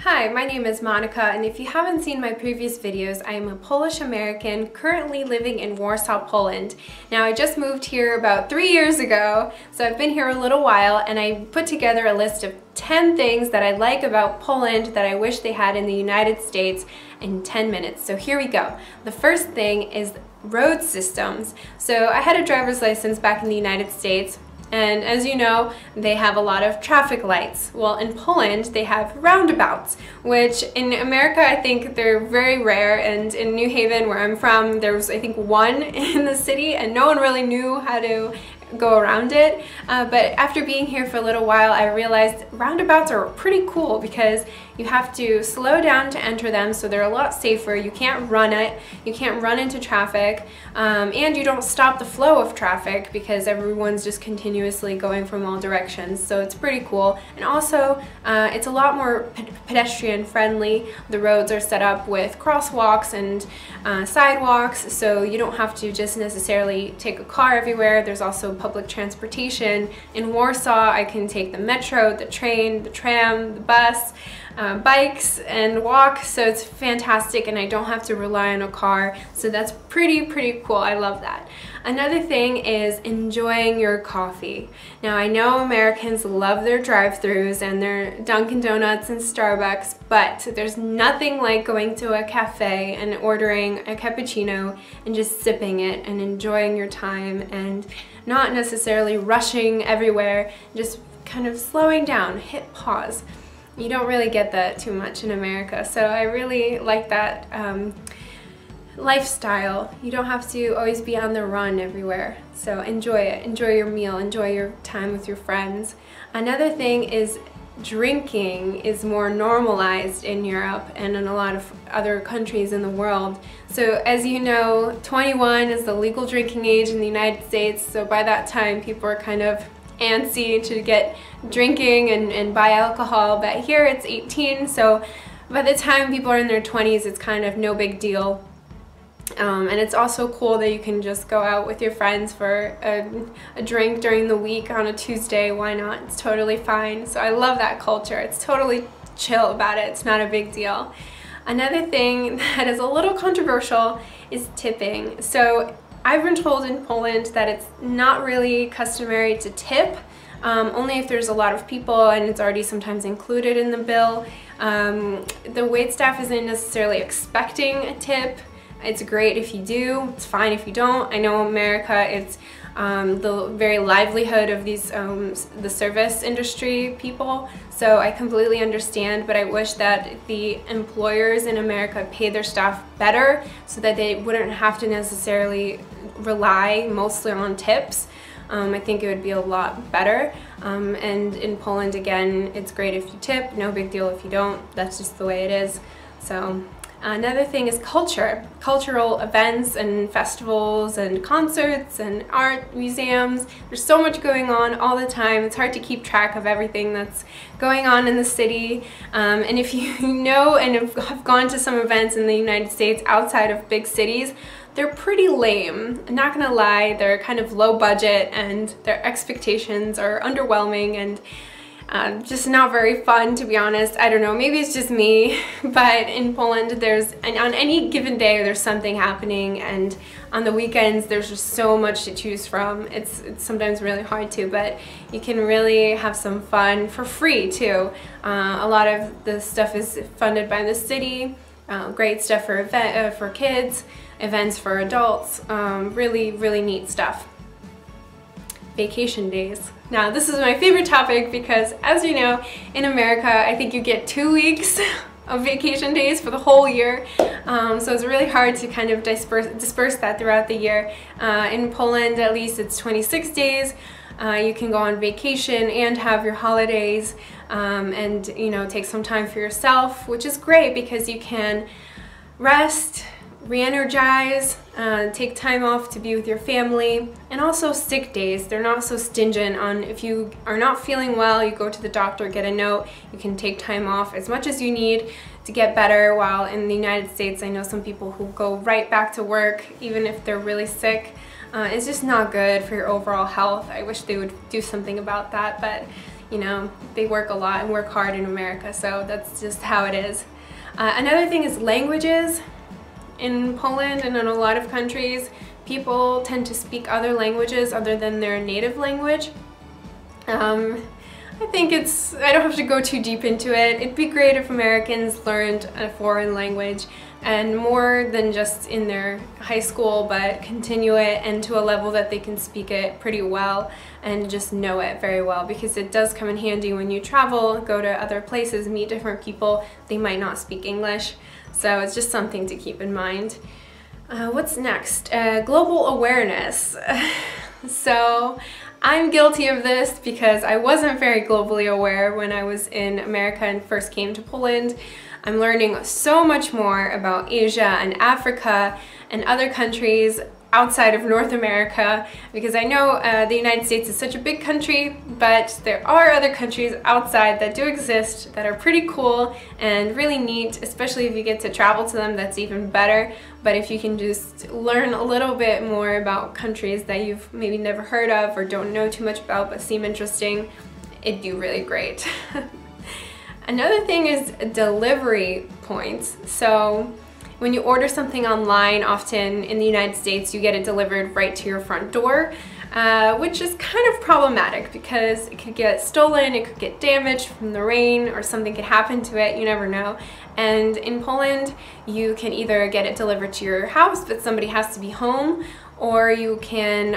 Hi, my name is Monica, and if you haven't seen my previous videos, I am a Polish American currently living in Warsaw, Poland. Now, I just moved here about 3 years ago, so I've been here a little while, and I put together a list of 10 things that I like about Poland that I wish they had in the United States in 10 minutes. So here we go. The first thing is road systems. So I had a driver's license back in the United States, and as you know, they have a lot of traffic lights. Well, in Poland, they have roundabouts, which in America, I think they're very rare. And in New Haven, where I'm from, there was, I think, one in the city, and no one really knew how to go around it. But after being here for a little while, I realized roundabouts are pretty cool because you have to slow down to enter them, so they're a lot safer. You can't run it, you can't run into traffic, and you don't stop the flow of traffic because everyone's just continuously going from all directions. So it's pretty cool. And also, it's a lot more pedestrian friendly. The roads are set up with crosswalks and sidewalks, so you don't have to just necessarily take a car everywhere. There's also public transportation. In Warsaw, I can take the metro, the train, the tram, the bus, bikes, and walk, so it's fantastic, and I don't have to rely on a car, so that's pretty cool. I love that. Another thing is enjoying your coffee. Now, I know Americans love their drive-thrus and their Dunkin' Donuts and Starbucks, but there's nothing like going to a cafe and ordering a cappuccino and just sipping it and enjoying your time and not necessarily rushing everywhere, just kind of slowing down, hit pause. You don't really get that too much in America, so I really like that lifestyle. You don't have to always be on the run everywhere, so enjoy it. Enjoy your meal, enjoy your time with your friends. Another thing is drinking is more normalized in Europe and in a lot of other countries in the world. So as you know, 21 is the legal drinking age in the United States, so by that time people are kind of antsy to get drinking and buy alcohol, but here it's 18, so by the time people are in their 20s, it's kind of no big deal. And it's also cool that you can just go out with your friends for a drink during the week on a Tuesday. Why not? It's totally fine. So I love that culture. It's totally chill about it. It's not a big deal. Another thing that is a little controversial is tipping. So I've been told in Poland that it's not really customary to tip, only if there's a lot of people and it's already sometimes included in the bill. The waitstaff isn't necessarily expecting a tip. It's great if you do, it's fine if you don't. I know in America it's the very livelihood of these the service industry people, so I completely understand, but I wish that the employers in America pay their staff better so that they wouldn't have to necessarily rely mostly on tips. I think it would be a lot better. And in Poland, again, it's great if you tip, no big deal if you don't. That's just the way it is. So another thing is culture. Cultural events and festivals and concerts and art museums. There's so much going on all the time. It's hard to keep track of everything that's going on in the city. And if you know and have gone to some events in the United States outside of big cities, they're pretty lame. I'm not gonna lie, they're kind of low budget and their expectations are underwhelming and just not very fun, to be honest. I don't know, maybe it's just me, but in Poland on any given day there's something happening, and on the weekends there's just so much to choose from. It's sometimes really hard to, but you can really have some fun for free too. A lot of the stuff is funded by the city. Great stuff for kids, events for adults, really neat stuff. Vacation days. Now, this is my favorite topic because, as you know, in America, I think you get 2 weeks of vacation days for the whole year. So it's really hard to kind of disperse that throughout the year. In Poland, at least, it's 26 days. You can go on vacation and have your holidays and, you know, take some time for yourself, which is great because you can rest, re-energize, take time off to be with your family, and also sick days. They're not so stingent on if you are not feeling well, you go to the doctor, get a note, you can take time off as much as you need to get better, while in the United States I know some people who go right back to work even if they're really sick. It's just not good for your overall health. I wish they would do something about that, but you know, they work a lot and work hard in America, so that's just how it is. Another thing is languages. In Poland and in a lot of countries, people tend to speak other languages other than their native language. I think I don't have to go too deep into it. It'd be great if Americans learned a foreign language, and more than just in their high school, but continue it and to a level that they can speak it pretty well and just know it very well, because it does come in handy when you travel, go to other places, meet different people. They might not speak English, so it's just something to keep in mind. What's next? Global awareness. So I'm guilty of this because I wasn't very globally aware when I was in America and first came to Poland. I'm learning so much more about Asia and Africa and other countries outside of North America, because I know the United States is such a big country, but there are other countries outside that do exist that are pretty cool and really neat, especially if you get to travel to them. That's even better. But if you can just learn a little bit more about countries that you've maybe never heard of or don't know too much about but seem interesting, it'd do really great. Another thing is delivery points. So when you order something online, often in the United States, you get it delivered right to your front door, which is kind of problematic because it could get stolen, it could get damaged from the rain, or something could happen to it, you never know. And in Poland, you can either get it delivered to your house, but somebody has to be home, or you can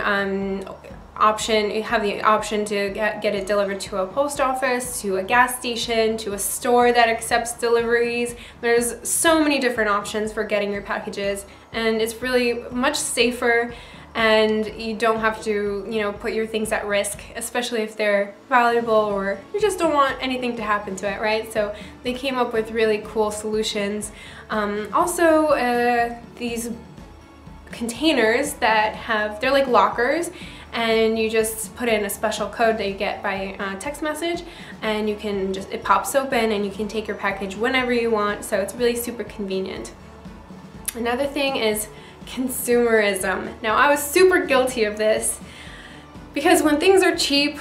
have the option to get it delivered to a post office, to a gas station, to a store that accepts deliveries. There's so many different options for getting your packages, and it's really much safer, and you don't have to, you know, put your things at risk, especially if they're valuable or you just don't want anything to happen to it, right? So they came up with really cool solutions. Also, these containers that they're like lockers, and you just put in a special code that you get by text message, and it pops open and you can take your package whenever you want, so it's really super convenient. Another thing is consumerism. Now, I was super guilty of this because when things are cheap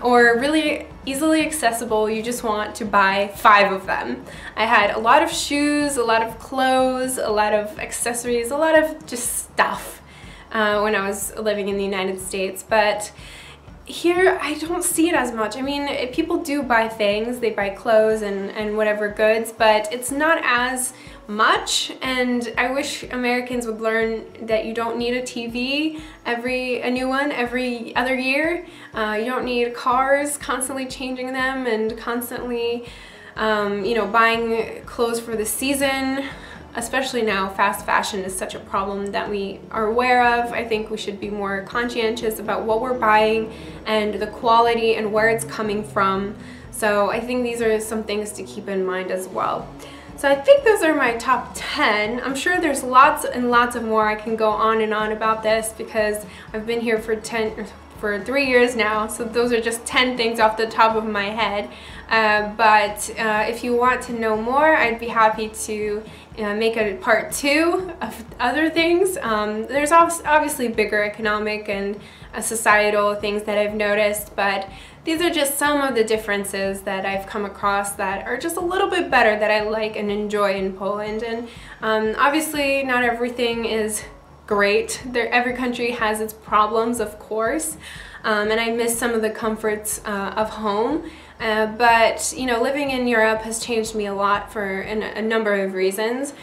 or really easily accessible, you just want to buy 5 of them. I had a lot of shoes, a lot of clothes, a lot of accessories, a lot of just stuff when I was living in the United States, but here I don't see it as much. I mean, people do buy things, they buy clothes and whatever goods, but it's not as much, and I wish Americans would learn that you don't need a TV, a new one every other year. You don't need cars, constantly changing them and constantly you know, buying clothes for the season. Especially now, fast fashion is such a problem that we are aware of. I think we should be more conscientious about what we're buying and the quality and where it's coming from. So I think these are some things to keep in mind as well. So I think those are my top 10. I'm sure there's lots and lots of more. I can go on and on about this because I've been here for 3 years now, so those are just 10 things off the top of my head. But if you want to know more, I'd be happy to make a part 2 of other things. There's obviously bigger economic and societal things that I've noticed, but these are just some of the differences that I've come across that are just a little bit better, that I like and enjoy in Poland. And obviously not everything is great. Every country has its problems, of course, and I miss some of the comforts of home. But you know, living in Europe has changed me a lot for a number of reasons.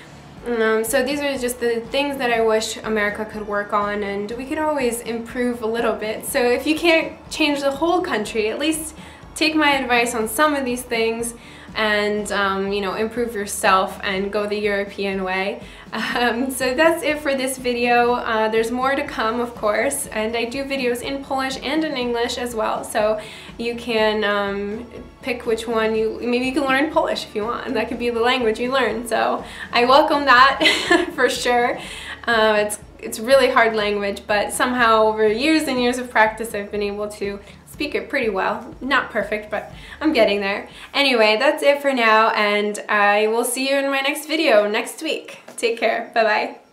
So these are just the things that I wish America could work on, and we could always improve a little bit. So if you can't change the whole country, at least take my advice on some of these things and you know, improve yourself and go the European way. So that's it for this video. There's more to come, of course, and I do videos in Polish and in English as well, so you can pick which one maybe you can learn Polish if you want, and that could be the language you learn. So I welcome that for sure. It's really hard language, but somehow over years and years of practice I've been able to speak it pretty well. Not perfect, but I'm getting there. Anyway, that's it for now, and I will see you in my next video next week. Take care. Bye-bye.